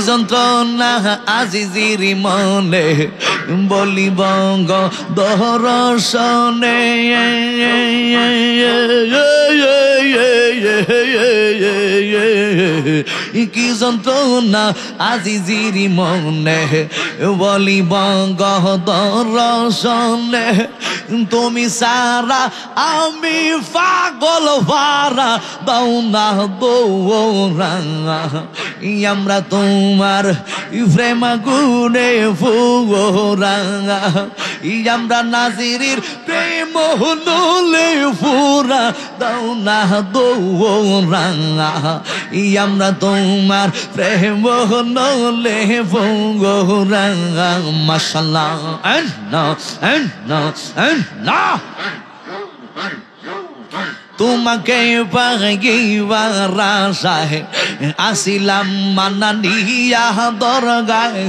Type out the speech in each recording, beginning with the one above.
যন্ত্রণা আজিজির মনে বলিব গো দর্শনে কি যন্ত্রণা আজিজির মনে বলিব গো দর্শনে তুমি সারা আমি পাগল ভারা দাও না দৌড়া আমরা তোমার প্রেম গুনে ফুরা আমরা নাজিরির প্রেম নলে ফুরা দাও না দৌড়া আমরা তোমার প্রেম নলে ফুরা মাশাআল্লাহ না তোমাকে পাইবার আশায় আসিলাম মানানিয়া দরগায়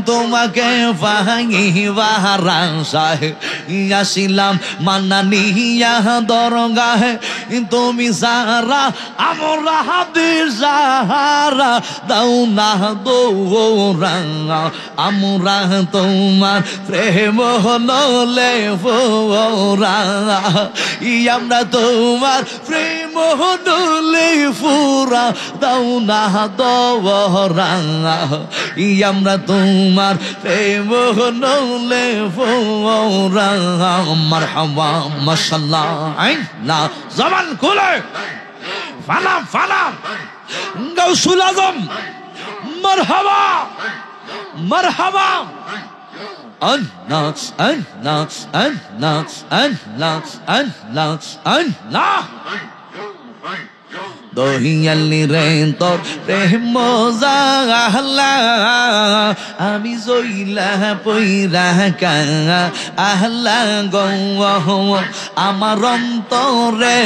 তোমাকে পাইবার আশায় আসিলাম মানানিয়া দরগায় তুমি সারা আমরা দিশাহারা দাও না দৌড়া আমরা তোমার প্রেম নলে ফোরা আমরা তোমার প্রেম নলে ফুরা দাও না দৌড়া আমরা তোমার প্রেম নলে ফোরা মারহাবা মাশাআল্লাহ না জবান খুলে ফালাম ফালাম গাউসুল আজম মারহাবা মারহাবা Allah Allah Allah Allah Allah Allah দহিয়ালি রে তোর প্রেম জালা আমি জইলা পইরা কা আহলা গো আমার অন্তরে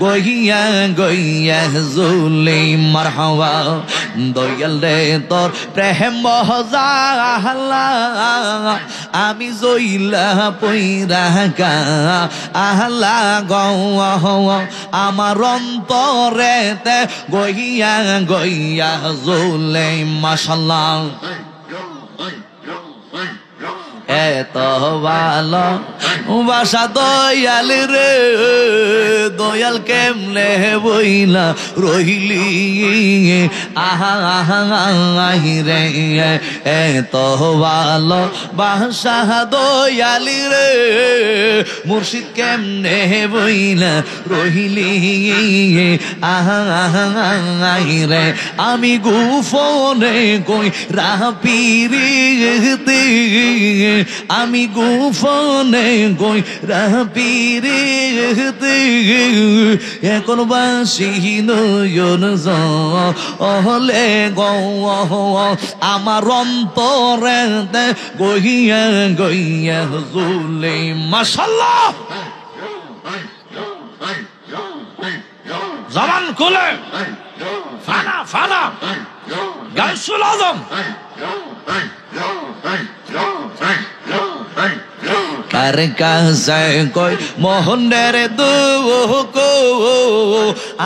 গইয়া গইয়া জুলি মারহাবা দয়াল রে তোর প্রেম জালা আমি জইলা পইরা কা আহলা গো আমার অন্তরে গইয়া গইয়া জুলে মাশাআল্লাহ এত ভালো বাসা দয়াল রে দয়াল কেমনে বইলা রহিলি আহা রে এত ভালো বাসা দয়াল রে মুর্শিদ কেমনে বইলা রহিলি আহা রে আমি গুফনে কই রাপিরিতে আমি গুফনে কই রাপিরিতে এখন বাসি নয়ন হলে গো আমার অন্তরে গইয়া গইয়া জুলে মাশাআল্লাহ জবান খুলে ফানা ফানা গাউসুল আজম কার কাছে কই মোহনের দুঃখ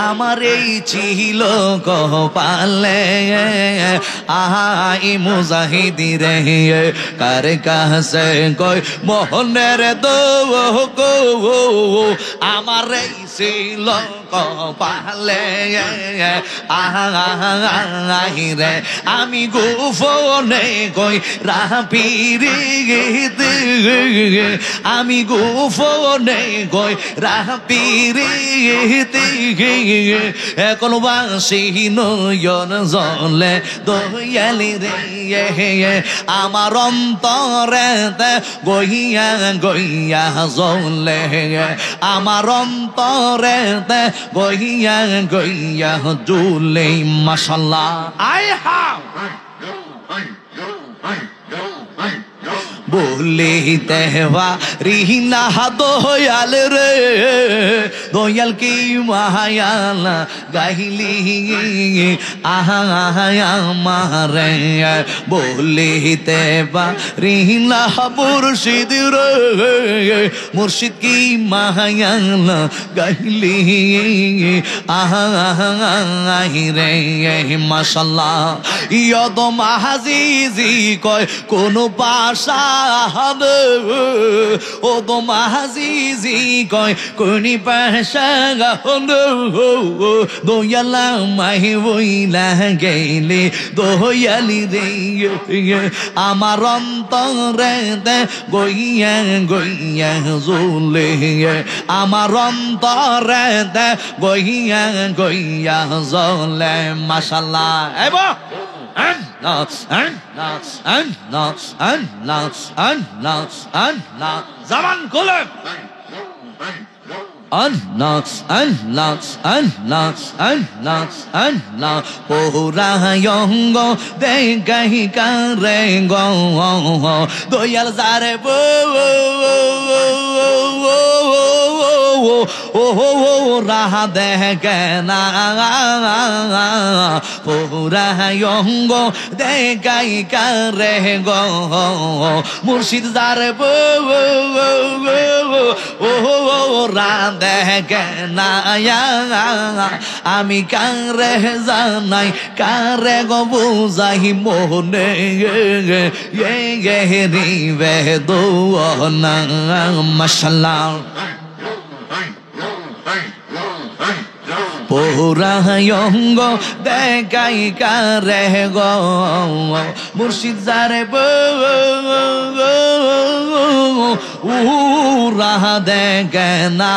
আমার এই ছিল কপালে আহাই মুজাহিদি রে কার কাছে কই মোহনের দুঃখ আমার এই ছিল কপালে আহাই রে আমি গোপনে কই রাপিরিতে আমি গোপনে কই রাপিরিতে এখন বাসি নয়ন জলে দয়ালি রে আমার অন্তরে গইয়া গইয়া জলে আমার অন্তরে গইয়া গইয়া জুলে মাশাআল্লাহ আই হা বলিতে পারি না দয়াল রে দয়াল কি মায়াল গাইলি আমারে বলিতে পারি না মুর্শিদ রে মুর্শিদ কি মায়াল গাইলি রে মাশাল্লাহ ইয়দ মাহাজিজি কয় কোন পাশা ও দো মাহাজিজি কয় কোনি পাশা দয়ালা মাহি বইলা গেলে দয়ালি রে আমার অন্তরে গইয়া গইয়া জ্বলে আমার অন্তরে গইয়া গইয়া জ্বলে মাশাল্লাহ এবা জবান খুলে পোরায়ঙ্গ দেখাই কারে গো দয়াল যারে রাহা দেখে না পোরায়ঙ্গ দেখাই কারে গো মুর্শিদ যারে রা দেখে না আমি কারে জানাই কারে গো বুঝাই মোহনে রিবে দো না মাশাল্লাহ পোরায়ঙ্গ দেখাই কারে গো মুর্শিদ যারে রাহা দেখে না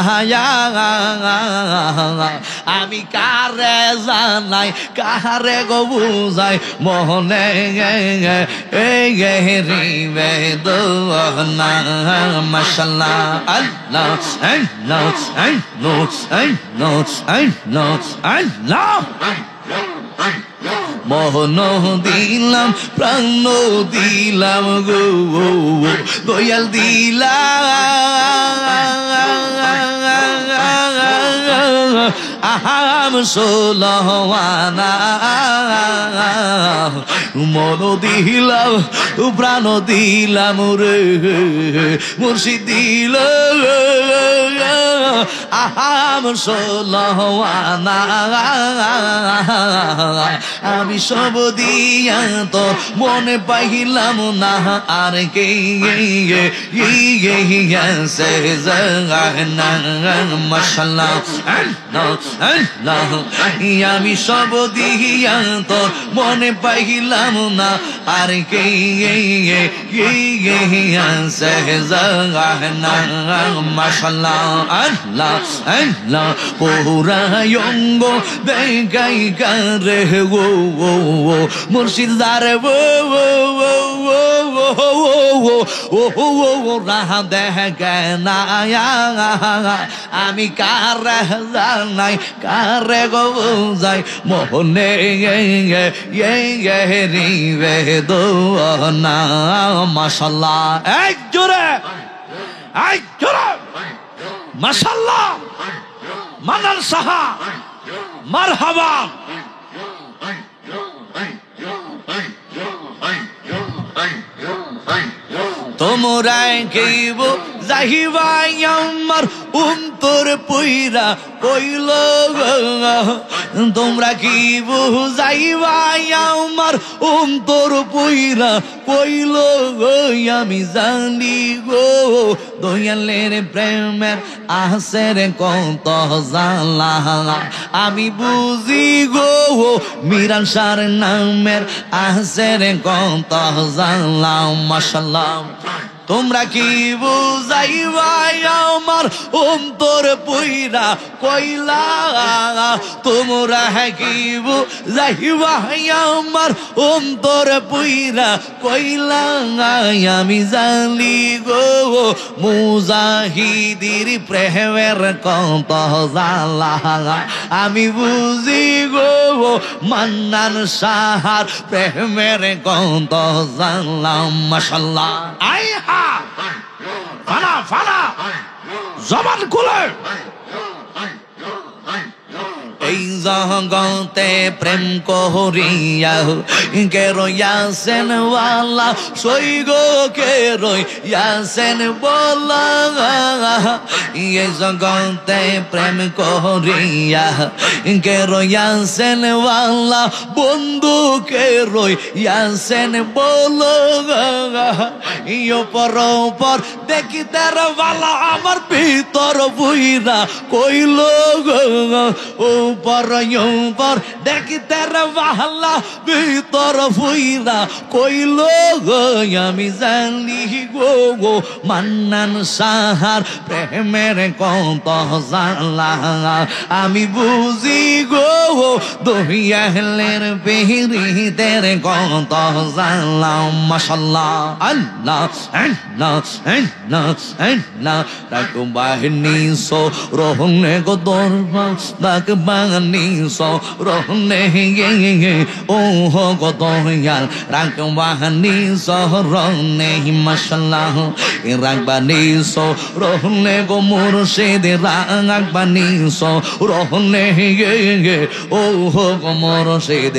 আমি কারে জানাই কারে গো বুঝাই মোহনে রিবে দো না মাশাল্লাহ আল্লাহ আল্লাহ আল্লাহ মোহন দিলাম প্রাণ দিলাম গো দয়াল দিলাম আহাম সোলহানা মন দিলাম প্রাণ দিলাম রে মুর্শিদ দিল আহাম সোলহানা আমি সব দিয়া তো মনে পাইলাম না আর কে মাশাল্লাহ আমি সব দিয়া তো মনে পাইলাম না আর কে মাশাল্লাহ আল্লাহ আল্লাহ পোরায়ঙ্গ দেখাই কারে গো মুর্শিদ যারে রাহা দেখে না আমি কারে জানাই কারে গো যাই মোহনে রিবে দো না মাশাল্লাহ এক জোরে মাশাল্লাহ মানান সাহা মারহাবা তোমরা কেব যাহিবাই আমার অন্তর পইরা কইল তোমরা কি বুঝাইবাই আমার অন্তর পইরা কইল আমি জানি গো দয়ালের প্রেমের আসের কত জালা আমি বুঝি গো মিরান সার নামের আসের কত জালা মাশাল্লাহ তোমরা কি বুঝাইবাই আমার অন্তর পুইরা কইলা তোমরা কি বুঝাইবাই আমার অন্তর পুইরা কইলা আমি জানি গো মুজাহিদির প্রেমের কত জালা আমি বুঝি গো মান্নান সাহার প্রেমের কত জালা মাশাআল্লাহ আই হা ফানা ফানা জবান খুলে এই জগতে প্রেম করিয়া কে রইয়াছেন ওয়ালা সৈগ কে রইয়াছেন বলা এই জগতে প্রেম করিয়া কে রইয়াছেন ওয়ালা বন্ধু কে রইয়াছেন বলো পর পর দেখি তার ওয়ালা আমার ভিতর বুইরা কইল ও পর দেখি তার ওয়ালা ভিতর বুইরা কইল আমি জানি গো মান্নান সাহার প্রেমের কত জালা আমি বুঝি গো দহিয়ালের বেহরিদের কত জালা মাশাআল্লাহ আল্লাহ আল্লাহ আল্লাহ আল্লাহ তাক বাহিনী সো রহনে গো দরবা তাক বাহিনী সো রহনে ও হো গো দয়াল রাক বাহিনী সো রহনে মাশাআল্লাহ রাক বাহিনী সো রহনে গো মুর্শিদ রাক বাহিনী সো রহনে ও হো গো মুর্শিদ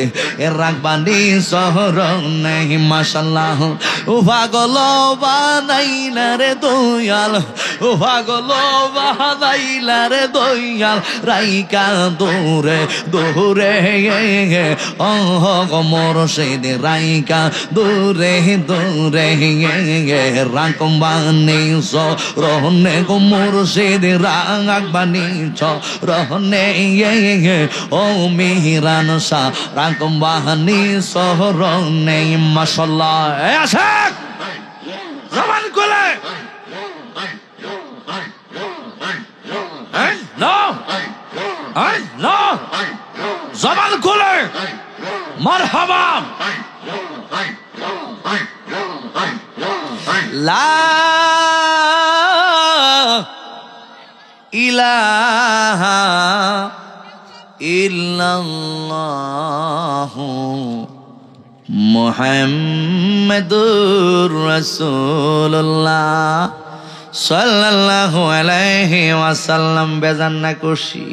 রাক বাহিনী সো রহনে মাশাআল্লাহ ও পাগল বানাইলা রে দয়াল ও পাগল বানাইলা রে দয়াল রাইকা দূরে দূরে ও গো মুর্শিদ রাইকা দূরে দূরে রাকম বানিস রহনে গো মুর্শিদ রাক বানিস রহনে ও মিহিরান শাহ রাকম বানিস রহনে মাশাআল্লাহ আশাক জবান খুলে জবান খুলে মারহাবা লা ইলাহা ইল্লাল্লাহু মুহাম্মাদুর রাসূলুল্লাহ সাল্লাল্লাহু আলাইহি ওয়াসাল্লাম বেজান না খুশি